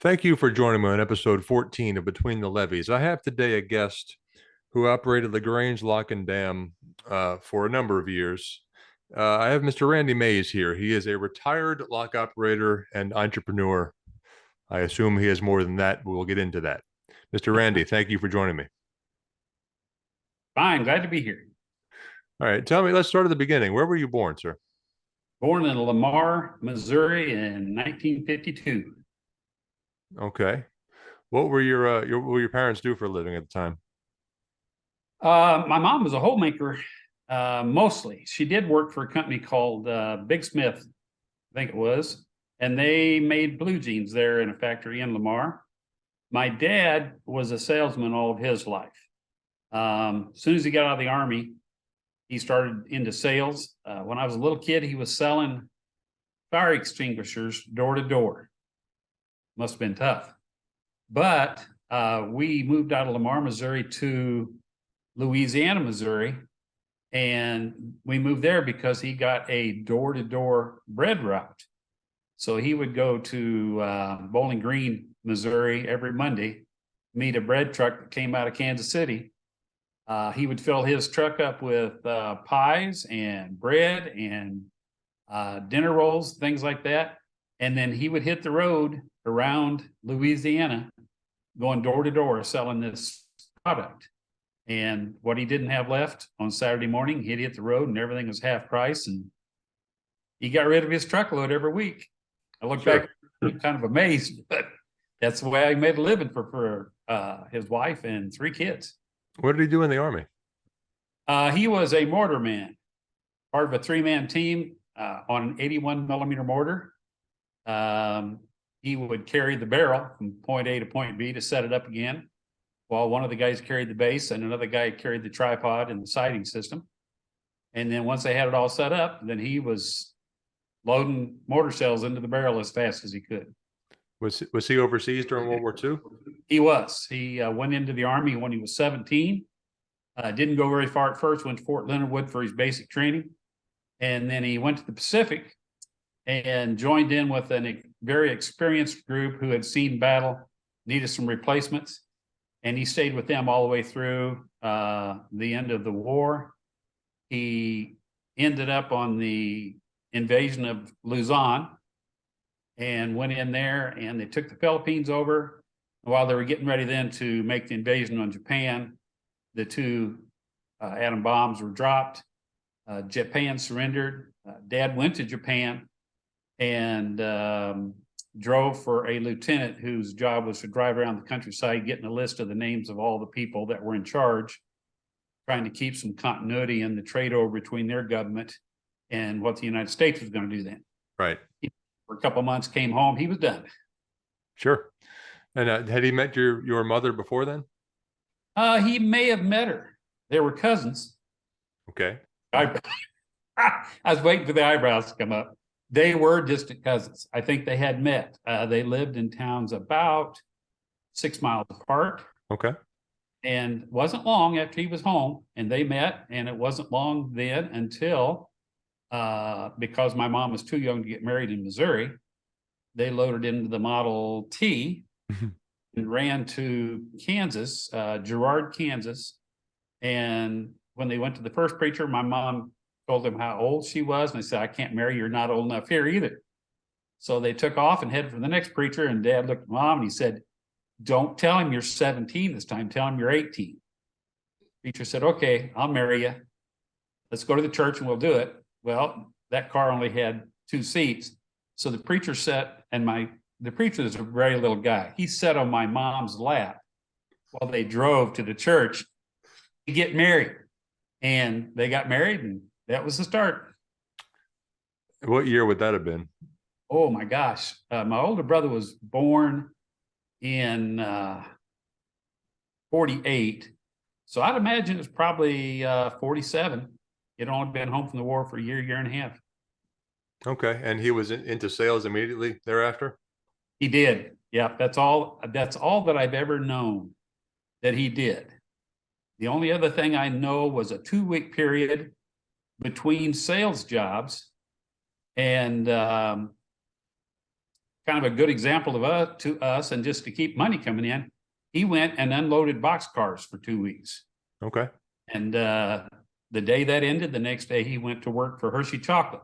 Thank you for joining me on episode 14 of Between the Levees. I have today a guest who operated LaGrange Lock and Dam for a number of years. I have Mr. Randy Mayse here. He is a retired lock operator and entrepreneur. I assume he has more than that, but we'll get into that. Mr. Randy, thank you for joining me. Fine, glad to be here. All right, tell me, let's start at the beginning. Where were you born, sir? Born in Lamar, Missouri in 1952. Okay. What were your parents do for a living at the time? My mom was a homemaker, mostly. She did work for a company called Big Smith, I think it was, and they made blue jeans there in a factory in Lamar. My dad was a salesman all of his life. As soon as he got out of the Army, he started into sales. When I was a little kid, he was selling fire extinguishers door to door. Must have been tough. But we moved out of Lamar, Missouri to Louisiana, Missouri. And we moved there because he got a door-to-door bread route. So he would go to Bowling Green, Missouri every Monday, meet a bread truck that came out of Kansas City. He would fill his truck up with pies and bread and dinner rolls, things like that. And then he would hit the road around Louisiana, going door to door, selling this product. And what he didn't have left on Saturday morning, he'd hit the road and everything was half price. And he got rid of his truckload every week. I look back, kind of amazed, but that's the way I made a living for his wife and 3 kids. What did he do in the Army? He was a mortar man, part of a 3-man team on an 81 millimeter mortar. He would carry the barrel from point A to point B to set it up again, while one of the guys carried the base and another guy carried the tripod and the sighting system. And then once they had it all set up, then he was loading mortar shells into the barrel as fast as he could. Was he overseas during World War II? He was. He went into the Army when he was 17. Didn't go very far at first, went to Fort Leonard Wood for his basic training. And then he went to the Pacific and joined in with a very experienced group who had seen battle, needed some replacements. And he stayed with them all the way through the end of the war. He ended up on the invasion of Luzon and went in there, and they took the Philippines over. While they were getting ready then to make the invasion on Japan, the 2 atom bombs were dropped. Japan surrendered. Dad went to Japan and drove for a lieutenant whose job was to drive around the countryside, getting a list of the names of all the people that were in charge, trying to keep some continuity in the trade over between their government and what the United States was going to do then. Right. For a couple of months, came home, he was done. Sure. And had he met your mother before then? He may have met her. They were cousins. Okay. I was waiting for the eyebrows to come up. They were distant cousins. I think they had met. They lived in towns about 6 miles apart. Okay. And it wasn't long after he was home and they met. And it wasn't long then until, because my mom was too young to get married in Missouri, they loaded into the Model T and ran to Kansas, Girard, Kansas. And when they went to the first preacher, my mom told him how old she was. And I said, I can't marry you. You're not old enough here either. So they took off and headed for the next preacher. And Dad looked at Mom and he said, don't tell him you're 17 this time. Tell him you're 18. Preacher said, okay, I'll marry you. Let's go to the church and we'll do it. Well, that car only had 2 seats. So the preacher sat, and the preacher is a very little guy. He sat on my mom's lap while they drove to the church to get married. And they got married, and that was the start. What year would that have been? Oh my gosh. My older brother was born in 48. So I'd imagine it's probably 47. He'd only been home from the war for a year and a half. Okay. And he was into sales immediately thereafter? He did. Yeah, that's all that I've ever known that he did. The only other thing I know was a 2-week period between sales jobs. And kind of a good example of to us, and just to keep money coming in, he went and unloaded boxcars for 2 weeks. Okay. And the day that ended, the next day he went to work for Hershey Chocolate.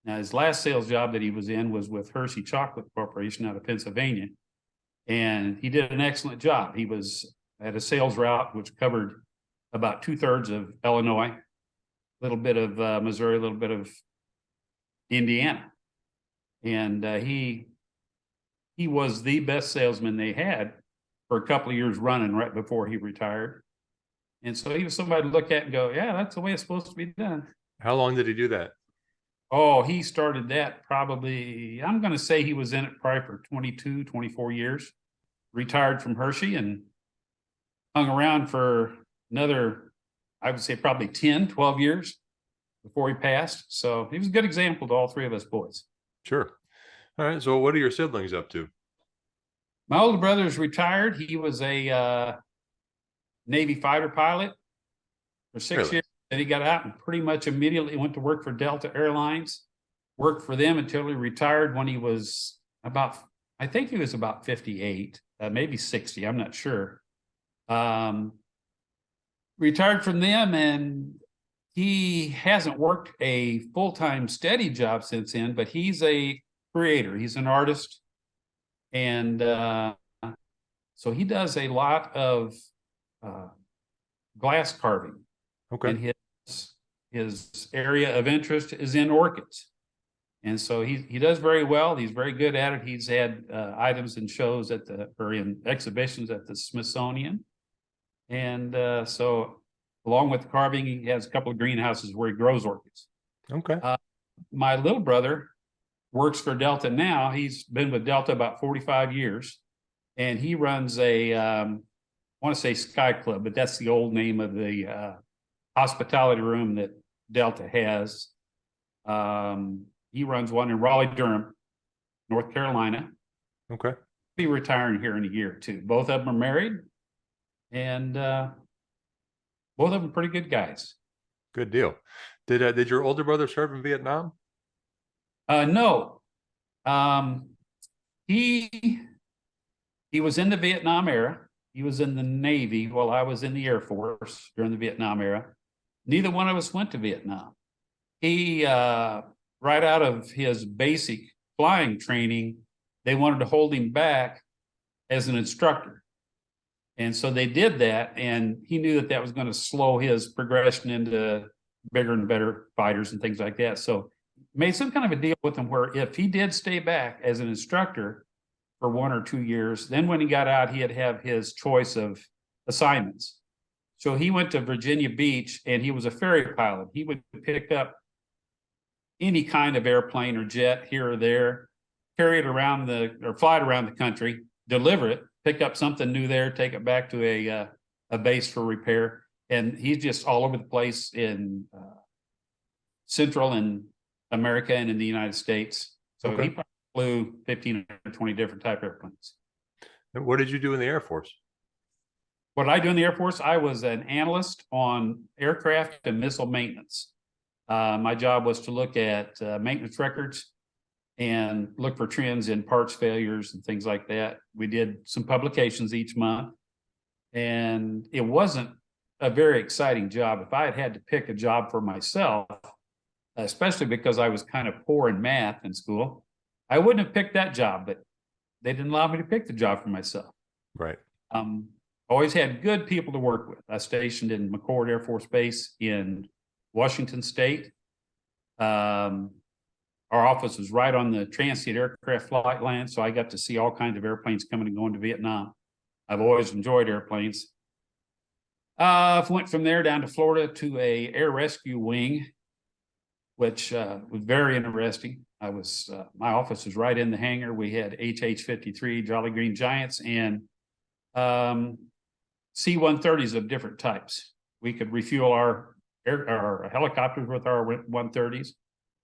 Now, his last sales job that he was in was with Hershey Chocolate Corporation out of Pennsylvania. And he did an excellent job. He was at a sales route which covered about 2/3 of Illinois, a little bit of Missouri, a little bit of Indiana. And he was the best salesman they had for a couple of years running right before he retired. And so he was somebody to look at and go, yeah, that's the way it's supposed to be done. How long did he do that? Oh, he started that probably, I'm going to say he was in it probably for 22, 24 years. Retired from Hershey and hung around for another, I would say probably 10, 12 years before he passed. So he was a good example to all three of us boys. Sure. All right. So what are your siblings up to? My older brother's retired. He was a Navy fighter pilot for 6 years. And he got out and pretty much immediately went to work for Delta Airlines, worked for them until he retired when he was about, I think he was about 58, maybe 60, I'm not sure. Retired from them, and he hasn't worked a full-time steady job since then, but he's a creator. He's an artist. And so he does a lot of glass carving. Okay. And his area of interest is in orchids. And so he does very well. He's very good at it. He's had items and shows or in exhibitions at the Smithsonian. And so along with the carving, he has a couple of greenhouses where he grows orchids. Okay. My little brother works for Delta now. He's been with Delta about 45 years. And he runs I want to say Sky Club, but that's the old name of the hospitality room that Delta has. He runs one in Raleigh-Durham, North Carolina. Okay. Be retiring here in a year or two. Both of them are married, and both of them pretty good guys. Good deal. Did your older brother serve in Vietnam? No. He was in the Vietnam era. He was in the Navy while I was in the Air Force during the Vietnam era. Neither one of us went to Vietnam. He, right out of his basic flying training, they wanted to hold him back as an instructor. And so they did that, and he knew that was going to slow his progression into bigger and better fighters and things like that. So made some kind of a deal with him where if he did stay back as an instructor for 1 or 2 years, then when he got out, he'd have his choice of assignments. So he went to Virginia Beach, and he was a ferry pilot. He would pick up any kind of airplane or jet here or there, carry it around or fly it around the country, deliver it, pick up something new there, take it back to a base for repair. And he's just all over the place in Central and America and in the United States. So Okay. he probably flew 15 or 20 different type airplanes. And what did you do in the Air Force? What did I do in the Air Force? I was an analyst on aircraft and missile maintenance. My job was to look at maintenance records and look for trends in parts failures and things like that. We did some publications each month, and it wasn't a very exciting job. If I had to pick a job for myself, especially because I was kind of poor in math in school, I wouldn't have picked that job, but they didn't allow me to pick the job for myself. Right. Always had good people to work with. I stationed in McChord Air Force Base in Washington State. Our office was right on the transient aircraft flight line, so I got to see all kinds of airplanes coming and going to Vietnam. I've always enjoyed airplanes. Went from there down to Florida to a air rescue wing, which was very interesting. My office was right in the hangar. We had HH-53 Jolly Green Giants and C-130s of different types. We could refuel our helicopters with our 130s.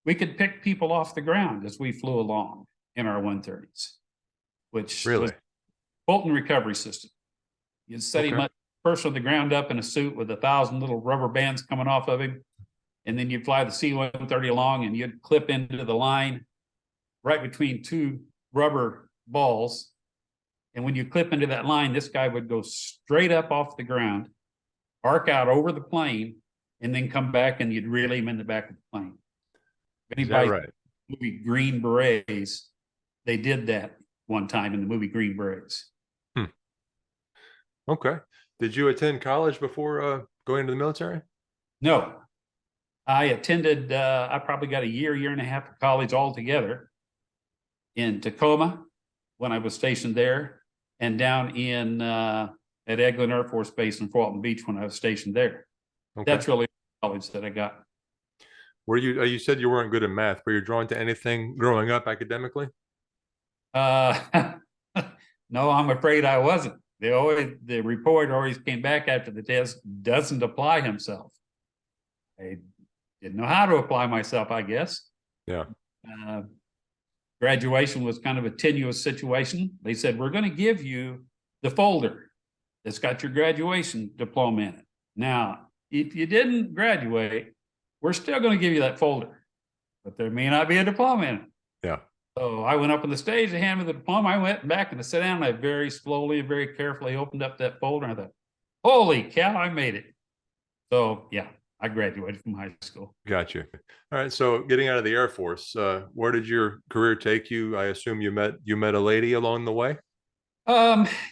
We could pick people off the ground as we flew along in our 130s, which was Fulton recovery system. You'd set him up first on the ground up in a suit with 1,000 little rubber bands coming off of him. And then you'd fly the C-130 along, and you'd clip into the line right between two rubber balls. And when you clip into that line, this guy would go straight up off the ground, arc out over the plane, and then come back and you'd reel him in the back of the plane. If Is that anybody right? movie Green Berets, they did that one time in the movie Green Berets. Hmm. Okay. Did you attend college before going into the military? No, I attended, I probably got a year and a half of college altogether in Tacoma when I was stationed there, and down in at Eglin Air Force Base in Fort Walton Beach when I was stationed there. Okay. That's really college that I got. Were you? You said you weren't good at math. Were you drawn to anything growing up academically? Uh, no, I'm afraid I wasn't. The report always came back after the test, doesn't apply himself. I didn't know how to apply myself, I guess. Yeah. Uh, Graduation was kind of a tenuous situation. They said, we're going to give you the folder that's got your graduation diploma in it. Now, if you didn't graduate, we're still going to give you that folder, but there may not be a diploma in it. Yeah. So I went up on the stage, they handed me the diploma. I went back and I sat down and I very slowly and very carefully opened up that folder. And I thought, holy cow, I made it. So yeah, I graduated from high school. Gotcha. All right. So getting out of the Air Force, where did your career take you? I assume you met a lady along the way.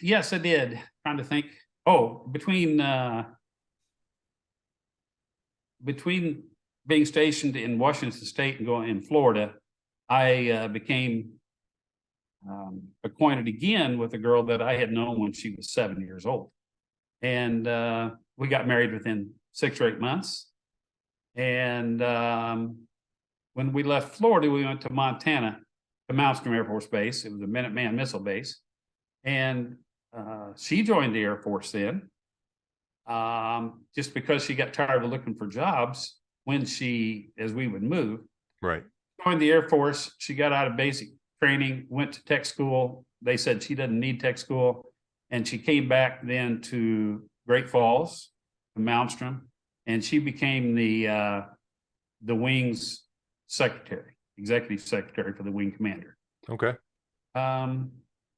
Yes, I did. Trying to think. Oh, between being stationed in Washington State and going in Florida, I became acquainted again with a girl that I had known when she was 7 years old. And we got married within 6 or 8 months. And when we left Florida, we went to Montana, to Malmstrom Air Force Base. It was a Minuteman missile base. And she joined the Air Force then, just because she got tired of looking for jobs as we would move. Right. Joined the Air Force. She got out of basic training, went to tech school. They said she doesn't need tech school. And she came back then to Great Falls, to Malmstrom, and she became the wing's secretary, executive secretary for the wing commander. Okay.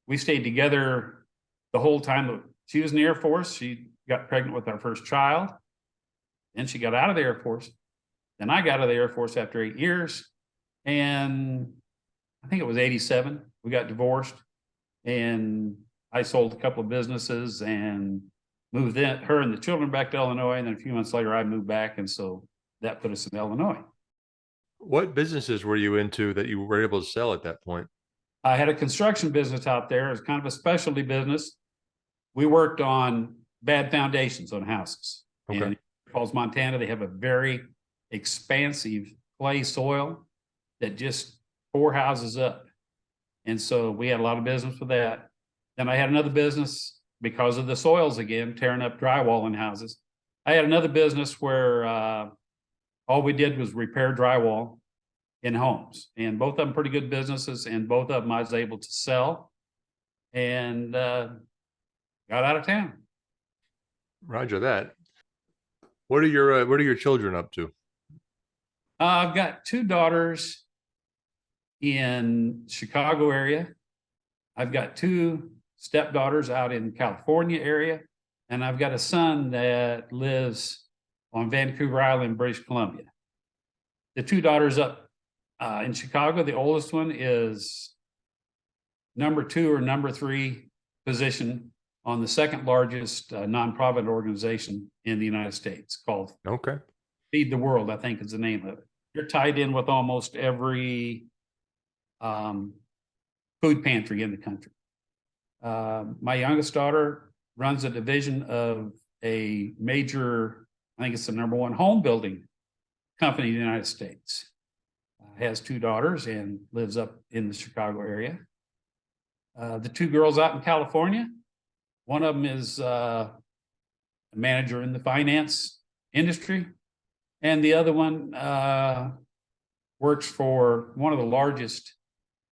We stayed together the whole time. She was in the Air Force. She got pregnant with our first child. Then she got out of the Air Force. Then I got out of the Air Force after 8 years. And I think it was 87. We got divorced. And I sold a couple of businesses and moved her and the children back to Illinois. And then a few months later, I moved back. And so that put us in Illinois. What businesses were you into that you were able to sell at that point? I had a construction business out there. It was kind of a specialty business. We worked on bad foundations on houses. Okay. And in Falls, Montana, they have a very expansive clay soil that just tore houses up. And so we had a lot of business with that. Then I had another business because of the soils again, tearing up drywall in houses. I had another business where all we did was repair drywall in homes, and both of them pretty good businesses, and both of them I was able to sell and got out of town. Roger that. What are your children up to? I've got 2 daughters in Chicago area. I've got 2 stepdaughters out in California area, and I've got a son that lives on Vancouver Island, British Columbia. The 2 daughters up in Chicago, the oldest one is number 2 or number 3 position on the second largest nonprofit organization in the United States called Okay. Feed the World, I think is the name of it. They're tied in with almost every food pantry in the country. My youngest daughter runs a division of a major, I think it's the #1 home building company in the United States. Has 2 daughters and lives up in the Chicago area. The 2 girls out in California, one of them is a manager in the finance industry, and the other one works for one of the largest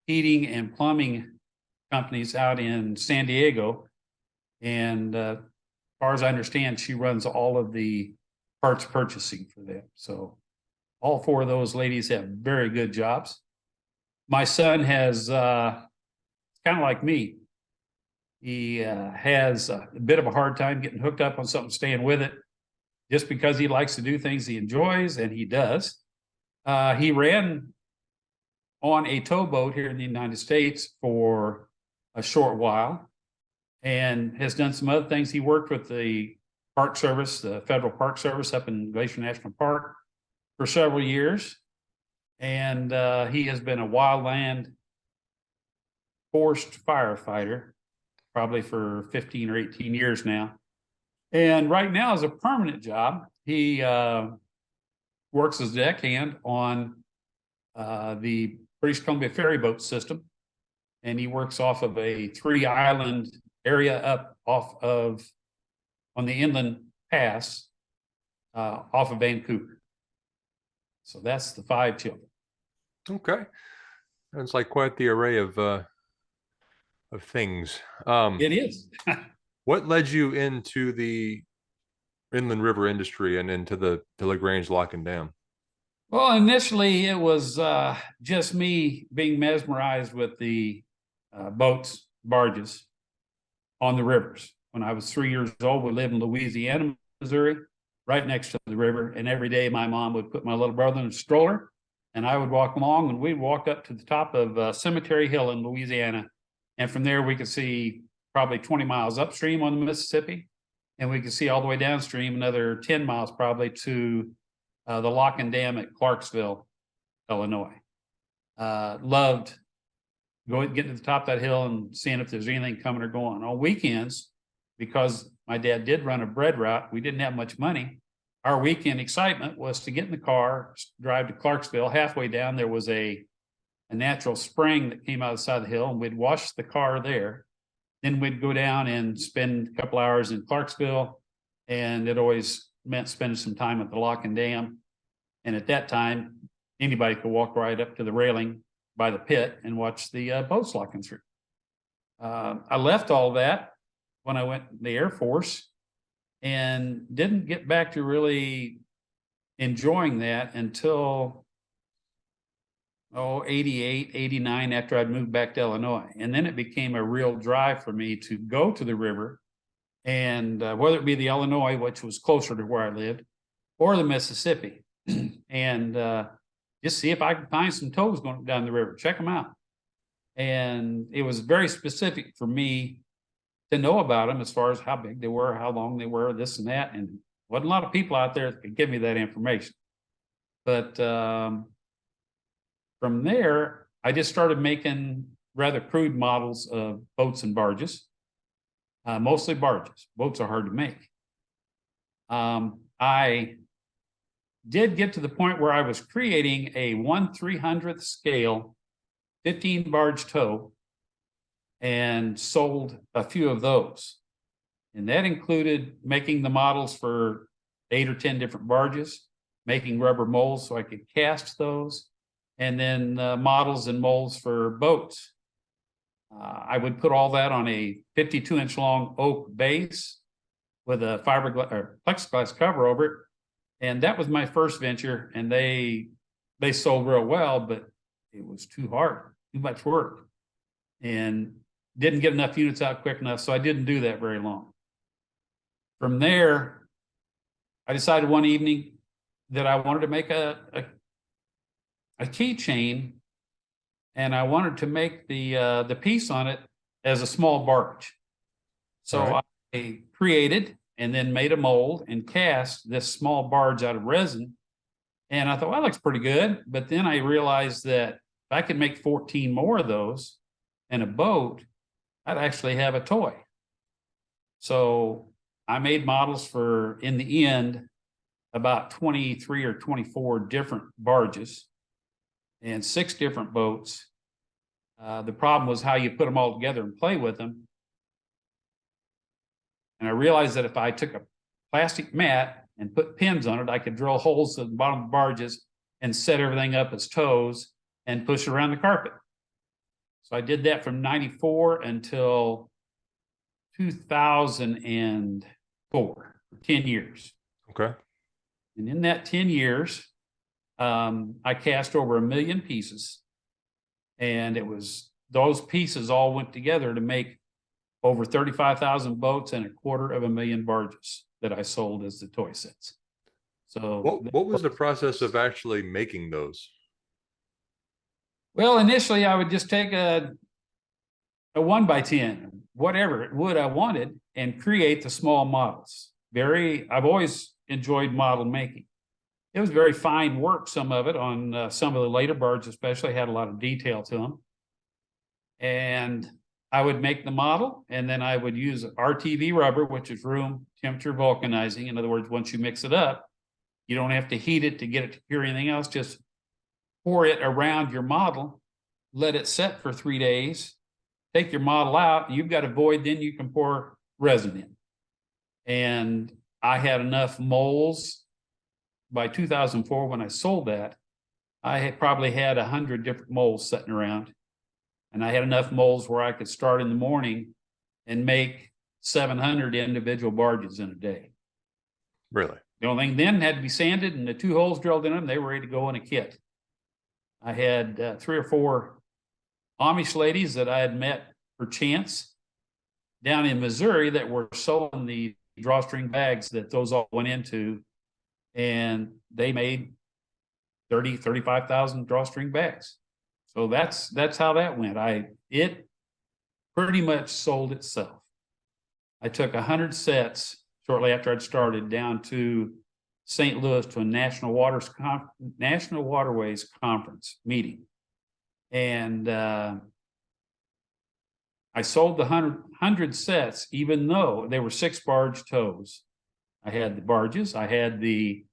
heating and plumbing companies out in San Diego. And as far as I understand, she runs all of the parts purchasing for them. So all 4 of those ladies have very good jobs. My son has kind of like me. He has a bit of a hard time getting hooked up on something, staying with it, just because he likes to do things he enjoys, and he does. He ran on a towboat here in the United States for a short while and has done some other things. He worked with the Park Service, the Federal Park Service up in Glacier National Park for several years. And he has been a wildland forest firefighter probably for 15 or 18 years now. And right now, as a permanent job, he works as a deckhand on the British Columbia ferry boat system. And he works off of a 3-island area up off of on the inland pass off of Vancouver. So that's the 5 children. Okay. It's like quite the array of things. It is. What led you into the inland river industry and into the LaGrange Lock and Dam? Well, initially it was just me being mesmerized with the boats, barges on the rivers. When I was 3 years old, we lived in Louisiana, Missouri, right next to the river. And every day my mom would put my little brother in a stroller and I would walk along, and we'd walk up to the top of Cemetery Hill in Louisiana. And from there we could see probably 20 miles upstream on the Mississippi. And we could see all the way downstream, another 10 miles probably to the Lock and Dam at Clarksville, Illinois. Loved getting to the top of that hill and seeing if there's anything coming or going. On weekends, because my dad did run a bread route, we didn't have much money. Our weekend excitement was to get in the car, drive to Clarksville. Halfway down, there was a natural spring that came out of the side of the hill, and we'd wash the car there. Then we'd go down and spend a couple hours in Clarksville, and it always meant spending some time at the Lock and Dam. And at that time, anybody could walk right up to the railing by the pit and watch the boats locking through. I left all that when I went to the Air Force and didn't get back to really enjoying that until 88, 89, after I'd moved back to Illinois. And then it became a real drive for me to go to the river, and whether it be the Illinois, which was closer to where I lived, or the Mississippi, and just see if I could find some tows going down the river, check them out. And it was very specific for me to know about them as far as how big they were, how long they were, this and that. And wasn't a lot of people out there that could give me that information. But from there, I just started making rather crude models of boats and barges, mostly barges. Boats are hard to make. I did get to the point where I was creating a 1/300th scale 15 barge tow and sold a few of those. And that included making the models for 8 or 10 different barges, making rubber molds so I could cast those, and then models and molds for boats. I would put all that on a 52-inch long oak base with a fiberglass or plexiglass cover over it. And that was my first venture, and they sold real well, but it was too hard, too much work, and didn't get enough units out quick enough, so I didn't do that very long. From there, I decided one evening that I wanted to make a keychain, and I wanted to make the piece on it as a small barge. So Right. I created and then made a mold and cast this small barge out of resin. And I thought, well, that looks pretty good. But then I realized that if I could make 14 more of those in a boat, I'd actually have a toy. So I made models for, in the end, about 23 or 24 different barges and 6 different boats. The problem was how you put them all together and play with them. And I realized that if I took a plastic mat and put pins on it, I could drill holes at the bottom of the barges and set everything up as toes and push it around the carpet. So I did that from 94 until 2004, 10 years. Okay. And in that 10 years, I cast over 1 million pieces. And it was those pieces all went together to make over 35,000 boats and 250,000 barges that I sold as the toy sets. So, What was the process of actually making those? well, initially I would just take a 1x10, whatever wood I wanted, and create the small models. I've always enjoyed model making. It was very fine work, some of it on some of the later barges, especially had a lot of detail to them. And I would make the model, and then I would use RTV rubber, which is room temperature vulcanizing. In other words, once you mix it up, you don't have to heat it to get it to cure anything else. Just pour it around your model, let it set for 3 days, take your model out, you've got a void, then you can pour resin in. And I had enough molds by 2004 when I sold that. I had probably had 100 different molds sitting around. And I had enough molds where I could start in the morning and make 700 individual barges in a day. Really? The only thing then had to be sanded and the 2 holes drilled in them. They were ready to go in a kit. I had 3 or 4 Amish ladies that I had met per chance down in Missouri that were sewing the drawstring bags that those all went into. And they made 35,000 drawstring bags. So that's how that went. It pretty much sold itself. I took 100 sets shortly after I'd started down to St. Louis to a National Waterways Conference meeting. And I sold the 100 sets, even though they were 6 barge tows. I had the barges, I had the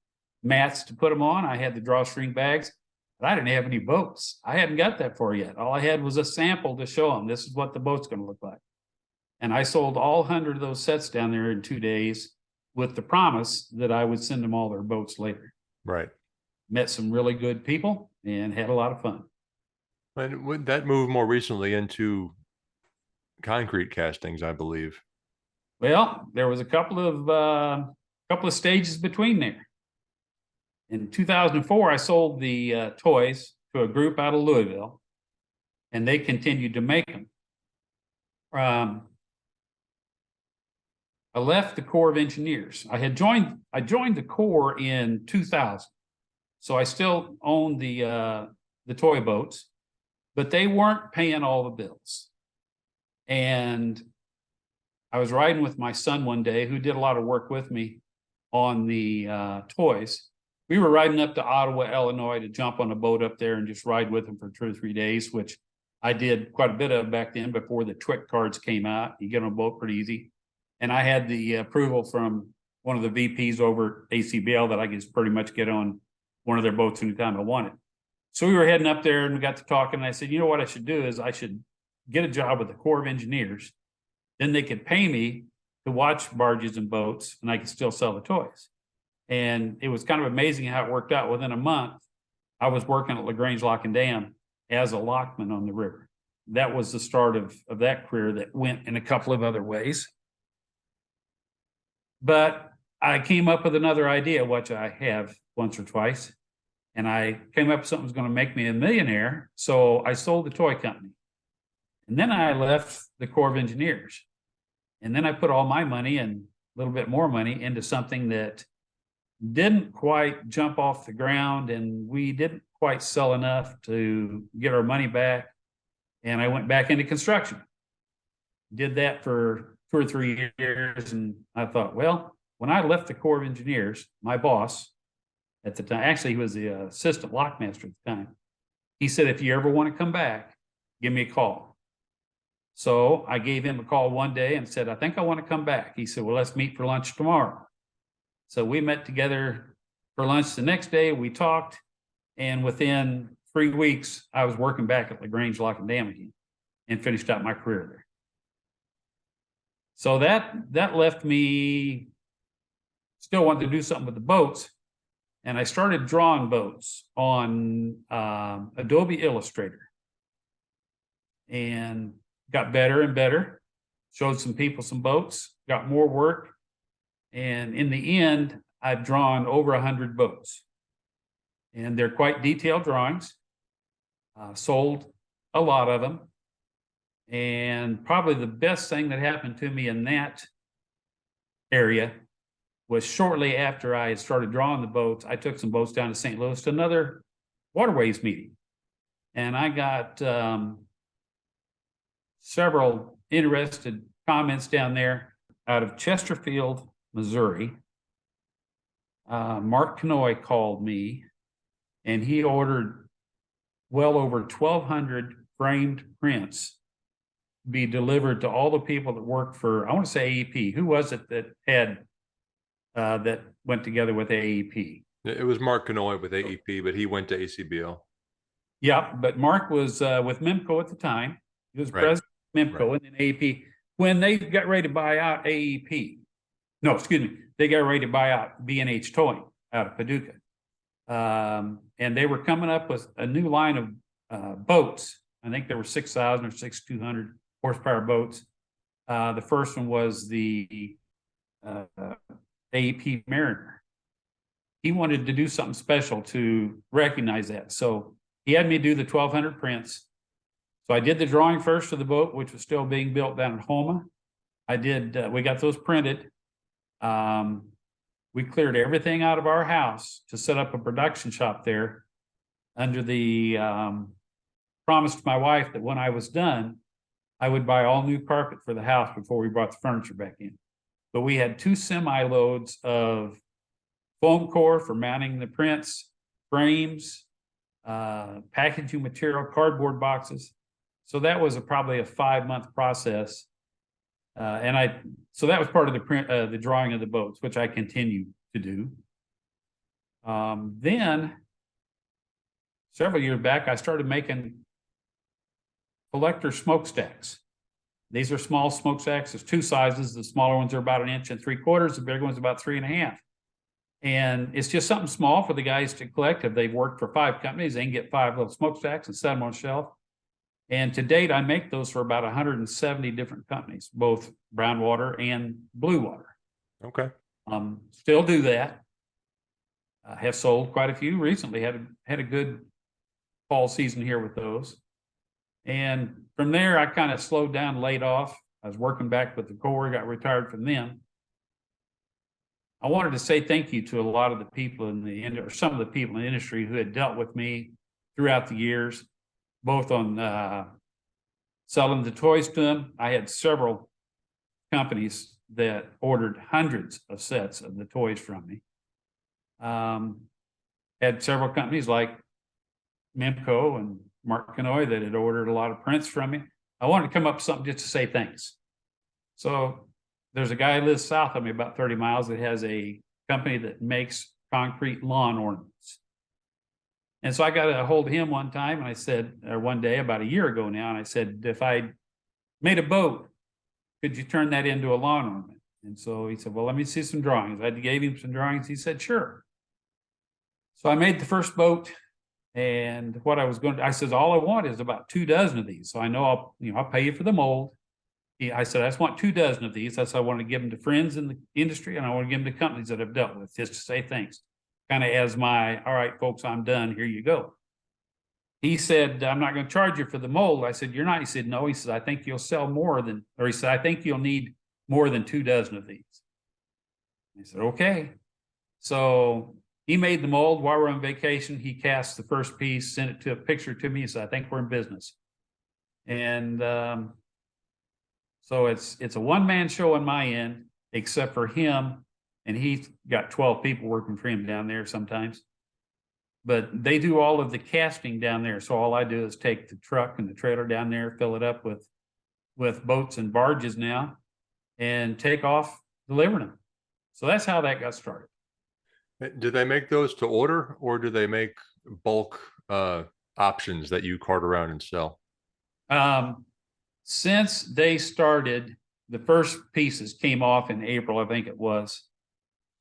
mats to put them on, I had the drawstring bags, but I didn't have any boats. I hadn't got that far yet. All I had was a sample to show them this is what the boat's going to look like. And I sold all 100 of those sets down there in 2 days with the promise that I would send them all their boats later. Right. Met some really good people and had a lot of fun. And would that move more recently into concrete castings, I believe? Well, there was a couple of stages between there. In 2004, I sold the toys to a group out of Louisville, and they continued to make them. I left the Corps of Engineers. I joined the Corps in 2000, so I still owned the toy boats, but they weren't paying all the bills. And I was riding with my son one day, who did a lot of work with me on the toys. We were riding up to Ottawa, Illinois to jump on a boat up there and just ride with them for 2 or 3 days, which I did quite a bit of back then before the TWIC cards came out. You get on a boat pretty easy. And I had the approval from one of the VPs over at ACBL that I could just pretty much get on one of their boats anytime I wanted. So we were heading up there and we got to talking. And I said, you know what I should do is I should get a job with the Corps of Engineers. Then they could pay me to watch barges and boats and I could still sell the toys. And it was kind of amazing how it worked out. Within a month, I was working at LaGrange Lock and Dam as a lockman on the river. That was the start of that career that went in a couple of other ways. But I came up with another idea, which I have once or twice. And I came up with something that was going to make me a millionaire. So I sold the toy company. And then I left the Corps of Engineers. And then I put all my money and a little bit more money into something that didn't quite jump off the ground, and we didn't quite sell enough to get our money back. And I went back into construction. Did that for 2 or 3 years, and I thought, well, when I left the Corps of Engineers, my boss at the time, actually he was the assistant lockmaster at the time, he said, if you ever want to come back, give me a call. So I gave him a call one day and said, I think I want to come back. He said, well, let's meet for lunch tomorrow. So we met together for lunch the next day. We talked, and within 3 weeks, I was working back at LaGrange Lock and Dam again and finished out my career there. So that left me still wanting to do something with the boats, and I started drawing boats on Adobe Illustrator and got better and better, showed some people some boats, got more work. And in the end, I've drawn over 100 boats. And they're quite detailed drawings. Sold a lot of them. And probably the best thing that happened to me in that area was shortly after I had started drawing the boats. I took some boats down to St. Louis to another waterways meeting. And I got several interested comments down there out of Chesterfield, Missouri. Mark Kanoy called me, and he ordered well over 1,200 framed prints be delivered to all the people that worked for, I want to say AEP. Who was it that had that went together with AEP? It was Mark Kanoy with AEP, but he went to ACBL. Yeah, but Mark was with Mimco at the time. He was Right. president of Mimco, Right. and then AEP. When they got ready to buy out AEP, no, excuse me, they got ready to buy out B&H Towing out of Paducah. And they were coming up with a new line of boats. I think there were 6,000 or 6,200 horsepower boats. The first one was the AEP Mariner. He wanted to do something special to recognize that. So he had me do the 1,200 prints. So I did the drawing first of the boat, which was still being built down at Homa. We got those printed. We cleared everything out of our house to set up a production shop there under the promise to my wife that when I was done, I would buy all new carpet for the house before we brought the furniture back in. But we had 2 semi-loads of foam core for mounting the prints, frames, packaging material, cardboard boxes. So that was probably a 5-month process. So that was part of the drawing of the boats, which I continue to do. Then several years back, I started making collector smokestacks. These are small smokestacks. There's 2 sizes. The smaller ones are about 1 3/4 inches. The bigger ones about 3.5. And it's just something small for the guys to collect. If they've worked for 5 companies, they can get 5 little smokestacks and set them on a shelf. And to date, I make those for about 170 different companies, both brown water and blue water. Okay. Still do that. I have sold quite a few recently. Had a good fall season here with those. And from there, I kind of slowed down, laid off. I was working back with the Corps, got retired from them. I wanted to say thank you to a lot of the people or some of the people in the industry who had dealt with me throughout the years, both on selling the toys to them. I had several companies that ordered hundreds of sets of the toys from me. Had several companies like Mimco and Mark Kanoy that had ordered a lot of prints from me. I wanted to come up with something just to say thanks. So there's a guy who lives south of me about 30 miles that has a company that makes concrete lawn ornaments. And so I got a hold of him one time, and I said, or one day about a year ago now, and I said, if I made a boat, could you turn that into a lawn ornament? And so he said, well, let me see some drawings. I gave him some drawings. He said, sure. So I made the first boat, and what I said, all I want is about 2 dozen of these. So I know I'll pay you for the mold. I said, I just want 2 dozen of these. That's what I want to give them to friends in the industry, and I want to give them to companies that I've dealt with, just to say thanks. Kind of as my, all right, folks, I'm done. Here you go. He said, I'm not going to charge you for the mold. I said, you're not. He said, no. He said, I think you'll sell more than, or he said, I think you'll need more than 2 dozen of these. I said, okay. So he made the mold while we're on vacation. He cast the first piece, sent it to a picture to me. He said, I think we're in business. And so it's a one-man show on my end, except for him. And he's got 12 people working for him down there sometimes. But they do all of the casting down there. So all I do is take the truck and the trailer down there, fill it up with boats and barges now, and take off delivering them. So that's how that got started. Do they make those to order, or do they make bulk options that you cart around and sell? Since they started, the first pieces came off in April, I think it was.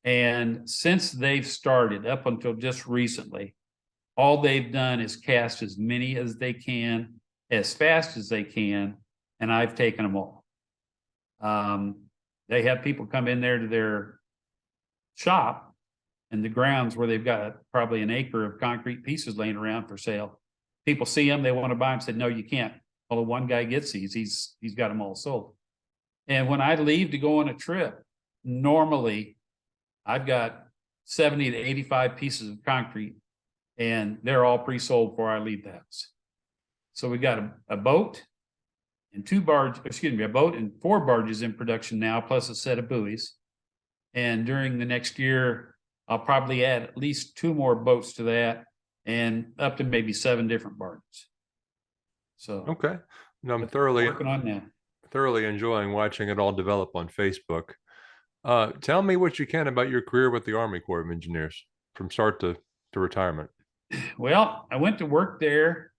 And since they've started up until just recently, all they've done is cast as many as they can, as fast as they can, and I've taken them all. They have people come in there to their shop and the grounds where they've got probably an acre of concrete pieces laying around for sale. People see them, they want to buy them, said, no, you can't. Although one guy gets these, he's got them all sold. And when I leave to go on a trip, normally I've got 70 to 85 pieces of concrete, and they're all pre-sold before I leave the house. So we got a boat and a boat and 4 barges in production now, plus a set of buoys. And during the next year, I'll probably add at least 2 more boats to that, and up to maybe 7 different barges. So Okay. No, I'm working on that. thoroughly enjoying watching it all develop on Facebook. Tell me what you can about your career with the Army Corps of Engineers from start to retirement. Well, I went to work there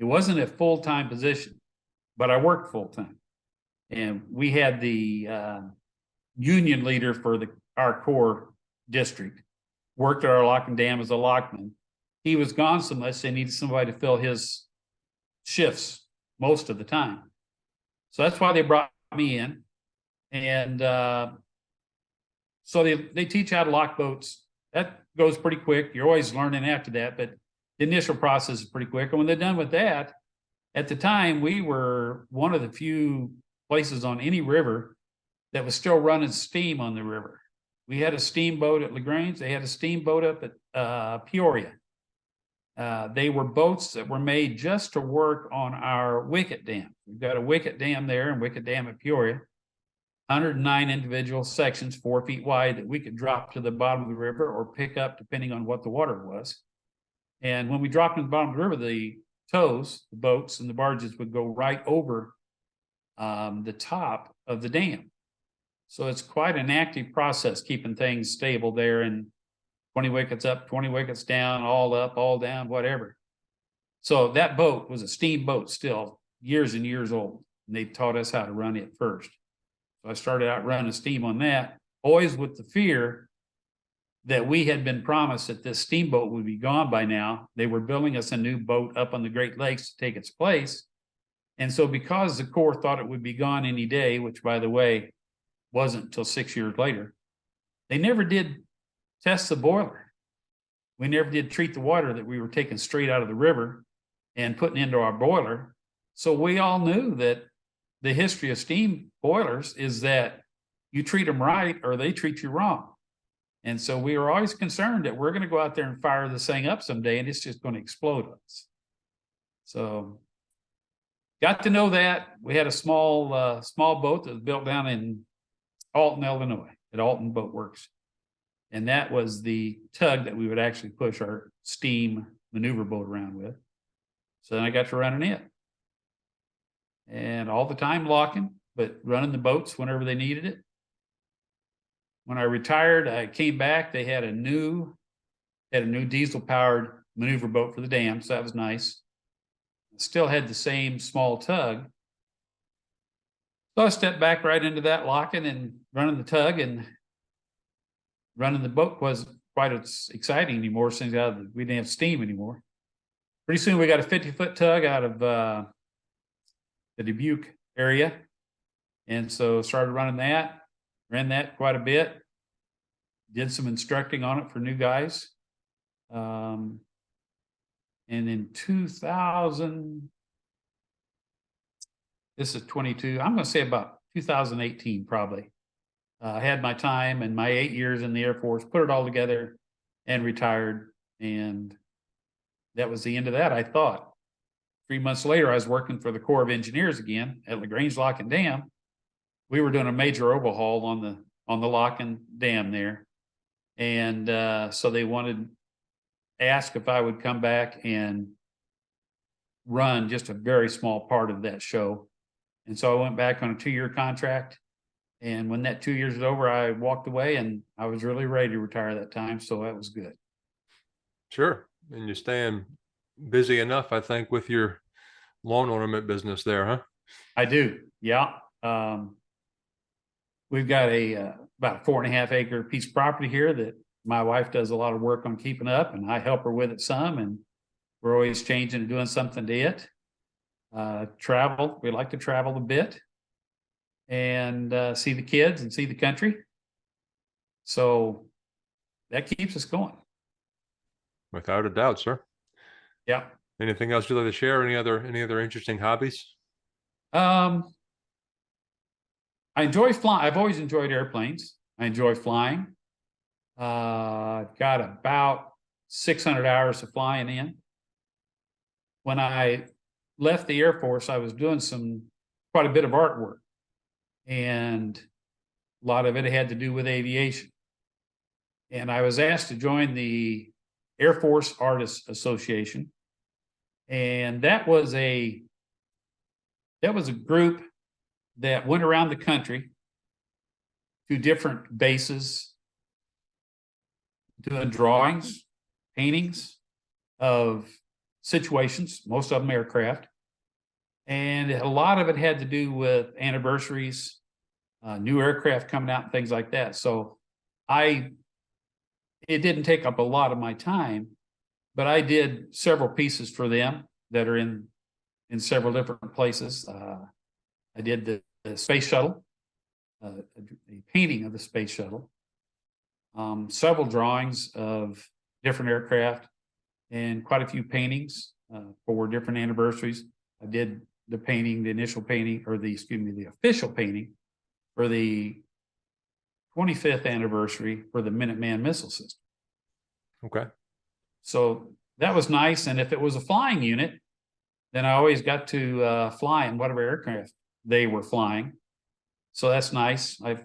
it wasn't a full-time position, but I worked full-time. And we had the union leader for our Corps district, worked at our lock and dam as a lockman. He was gone so much, they needed somebody to fill his shifts most of the time. So that's why they brought me in. And so they teach how to lock boats. That goes pretty quick. You're always learning after that, but the initial process is pretty quick. And when they're done with that, at the time, we were one of the few places on any river that was still running steam on the river. We had a steamboat at LaGrange. They had a steamboat up at Peoria. They were boats that were made just to work on our Wicket Dam. We've got a Wicket Dam there and Wicket Dam at Peoria. 109 individual sections, 4 feet wide, that we could drop to the bottom of the river or pick up depending on what the water was. And when we dropped in the bottom of the river, the tows, the boats and the barges would go right over the top of the dam. So it's quite an active process keeping things stable there, and 20 wickets up, 20 wickets down, all up, all down, whatever. So that boat was a steamboat still, years and years old. And they taught us how to run it first. So I started out running steam on that, always with the fear that we had been promised that this steamboat would be gone by now. They were building us a new boat up on the Great Lakes to take its place. And so because the Corps thought it would be gone any day, which by the way, wasn't until 6 years later, they never did test the boiler. We never did treat the water that we were taking straight out of the river and putting into our boiler. So we all knew that the history of steam boilers is that you treat them right or they treat you wrong. And so we were always concerned that we're going to go out there and fire this thing up someday and it's just going to explode on us. So got to know that. We had a small boat that was built down in Alton, Illinois, at Alton Boat Works. And that was the tug that we would actually push our steam maneuver boat around with. So then I got to running it. And all the time locking, but running the boats whenever they needed it. When I retired, I came back. They had a new diesel powered maneuver boat for the dam. So that was nice. Still had the same small tug. So I stepped back right into that locking and running the tug, and running the boat wasn't quite as exciting anymore since we didn't have steam anymore. Pretty soon we got a 50-foot tug out of the Dubuque area. And so started running that, ran that quite a bit, did some instructing on it for new guys. And in 2000, this is 22, I'm going to say about 2018 probably. I had my time and my 8 years in the Air Force, put it all together and retired. And that was the end of that, I thought. 3 months later, I was working for the Corps of Engineers again at LaGrange Lock and Dam. We were doing a major overhaul on the lock and dam there. And so they asked if I would come back and run just a very small part of that show. And so I went back on a 2-year contract. And when that 2 years was over, I walked away, and I was really ready to retire that time. So that was good. Sure. And you're staying busy enough, I think, with your lawn ornament business there, huh? I do. Yeah. We've got about a 4.5 acre piece of property here that my wife does a lot of work on keeping up, and I help her with it some, and we're always changing and doing something to it. Travel. We like to travel a bit and see the kids and see the country. So that keeps us going. Without a doubt, sir. Yeah. Anything else you'd like to share? Any other interesting hobbies? Um, I enjoy flying. I've always enjoyed airplanes. I enjoy flying. Got about 600 hours of flying in. When I left the Air Force, I was doing quite a bit of artwork, and a lot of it had to do with aviation. And I was asked to join the Air Force Artists Association, and that was a group that went around the country to different bases doing drawings, paintings of situations, most of them aircraft. And a lot of it had to do with anniversaries, new aircraft coming out, and things like that. So I, it didn't take up a lot of my time, but I did several pieces for them that are in several different places. I did the space shuttle, a painting of the space shuttle, several drawings of different aircraft, and quite a few paintings for different anniversaries. I did the initial painting, or the official painting for the 25th anniversary for the Minuteman missile system. Okay. So that was nice. And if it was a flying unit, then I always got to fly in whatever aircraft they were flying. So that's nice. I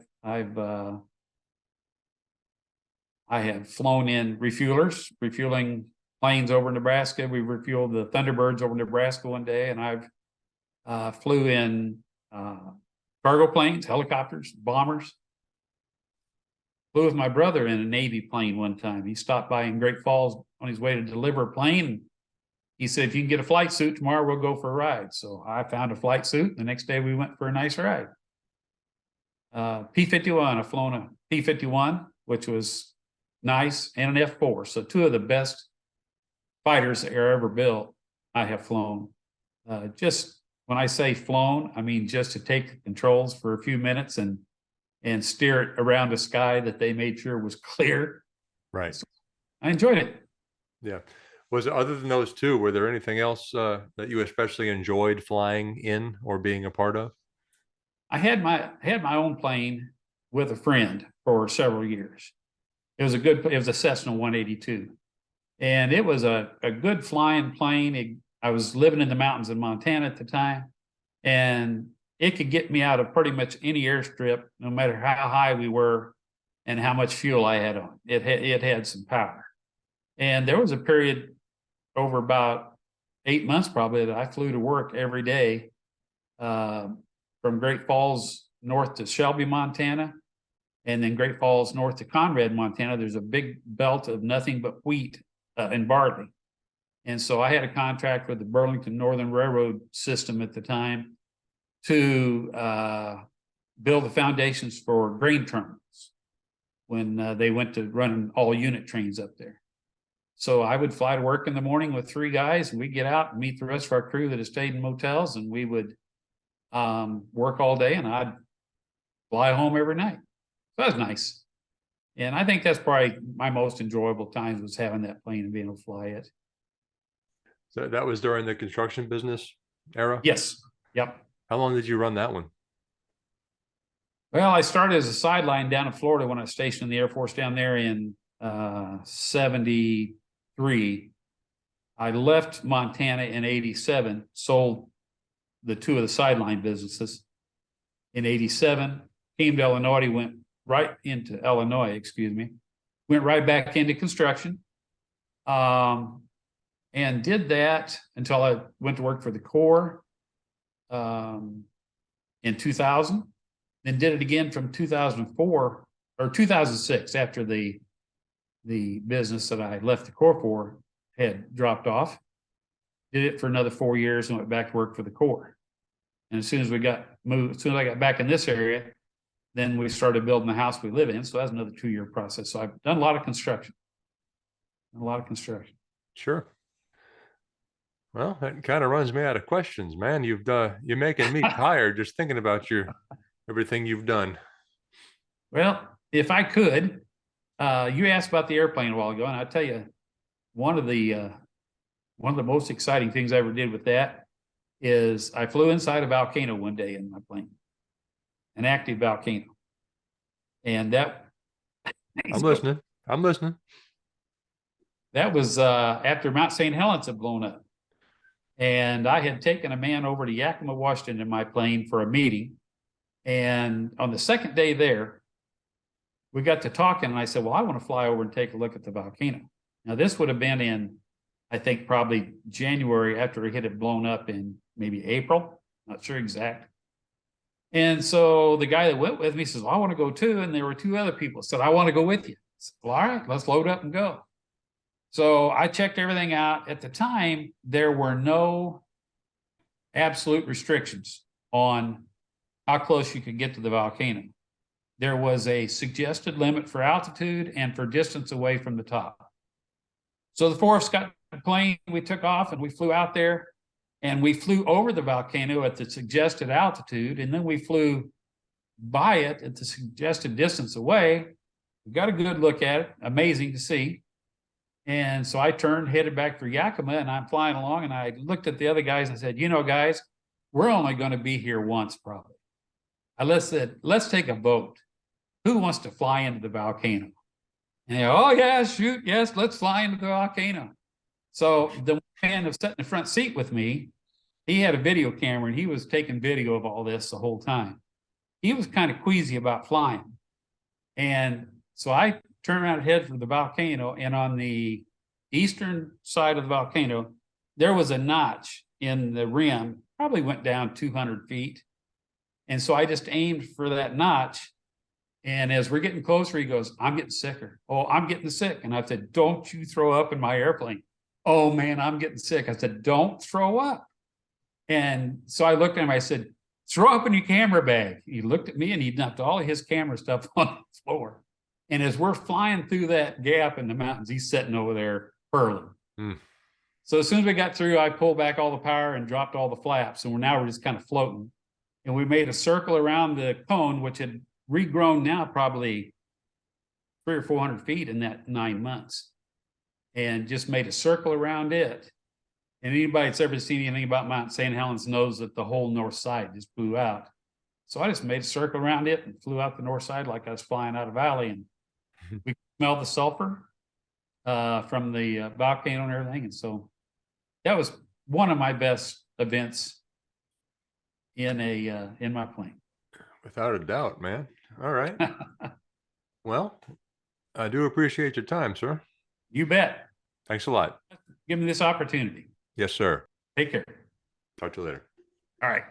have flown in refueling planes over Nebraska. We refueled the Thunderbirds over Nebraska one day, and I've flew in cargo planes, helicopters, bombers. Flew with my brother in a Navy plane one time. He stopped by in Great Falls on his way to deliver a plane. He said, "If you can get a flight suit tomorrow, we'll go for a ride." So I found a flight suit. The next day we went for a nice ride. P-51, I've flown a P-51, which was nice, and an F-4. So two of the best fighters that are ever built, I have flown. Just when I say flown, I mean just to take the controls for a few minutes and steer it around a sky that they made sure was clear. Right. So I enjoyed it. Yeah. Was it, other than those two, were there anything else that you especially enjoyed flying in or being a part of? I had my own plane with a friend for several years. It was a Cessna 182, and it was a good flying plane. I was living in the mountains in Montana at the time, and it could get me out of pretty much any airstrip, no matter how high we were and how much fuel I had on. It had some power. And there was a period over about 8 months probably that I flew to work every day, from Great Falls north to Shelby, Montana, and then Great Falls north to Conrad, Montana. There's a big belt of nothing but wheat and barley. And so I had a contract with the Burlington Northern Railroad system at the time to build the foundations for grain terminals when they went to running all unit trains up there. So I would fly to work in the morning with three guys, and we'd get out and meet the rest of our crew that had stayed in motels, and we would work all day, and I'd fly home every night. So that was nice. And I think that's probably my most enjoyable times, was having that plane and being able to fly it. So that was during the construction business era? Yes. Yep. How long did you run that one? Well, I started as a sideline down in Florida when I was stationed in the Air Force down there in 73. I left Montana in 87, sold the two of the sideline businesses in 87, came to Illinois, went right back into construction, and did that until I went to work for the Corps in 2000, then did it again from 2004 or 2006, after the business that I left the Corps for had dropped off. Did it for another 4 years and went back to work for the Corps. And as soon as I got back in this area, then we started building the house we live in. So that's another 2-year process. So I've done a lot of construction. Sure. Well, that kind of runs me out of questions, man. You're making me tired just thinking about everything you've done. Well, if I could, you asked about the airplane a while ago, and I tell you, one of the one of the most exciting things I ever did with that is I flew inside a volcano one day in my plane, an active volcano. And that I'm listening. I'm listening. that was after Mount St. Helens had blown up. And I had taken a man over to Yakima, Washington in my plane for a meeting. And on the second day there, we got to talking, and I said, well, I want to fly over and take a look at the volcano. Now, this would have been in, I think, probably January after it had blown up in maybe April, not sure exact. And so the guy that went with me says, well, I want to go too. And there were two other people said, I want to go with you. I said, well, all right, let's load up and go. So I checked everything out. At the time, there were no absolute restrictions on how close you could get to the volcano. There was a suggested limit for altitude and for distance away from the top. So the four of us got the plane, we took off and we flew out there, and we flew over the volcano at the suggested altitude, and then we flew by it at the suggested distance away. We got a good look at it, amazing to see. And so I turned, headed back for Yakima, and I'm flying along, and I looked at the other guys and said, you know, guys, we're only going to be here once probably. I said, let's take a vote. Who wants to fly into the volcano? And they go, oh, yeah, shoot, yes, let's fly into the volcano. So the man that sat in the front seat with me, he had a video camera, and he was taking video of all this the whole time. He was kind of queasy about flying. And so I turned around and head for the volcano, and on the eastern side of the volcano, there was a notch in the rim, probably went down 200 feet. And so I just aimed for that notch. And as we're getting closer, he goes, I'm getting sicker. Oh, I'm getting sick. And I said, don't you throw up in my airplane. Oh, man, I'm getting sick. I said, don't throw up. And so I looked at him. I said, throw up in your camera bag. He looked at me, and he dumped all of his camera stuff on the floor. And as we're flying through that gap in the mountains, he's sitting over there hurling. So as soon as we got through, I pulled back all the power and dropped all the flaps. And we're just kind of floating. And we made a circle around the cone, which had regrown now probably 300 or 400 feet in that 9 months, and just made a circle around it. And anybody that's ever seen anything about Mount St. Helens knows that the whole north side just blew out. So I just made a circle around it and flew out the north side like I was flying out of valley. And we smelled the sulfur from the volcano and everything. And so that was one of my best events in my plane. Without a doubt, man. All right. Well, I do appreciate your time, sir. You bet. Thanks a lot. Give me this opportunity. Yes, sir. Take care. Talk to you later. All right.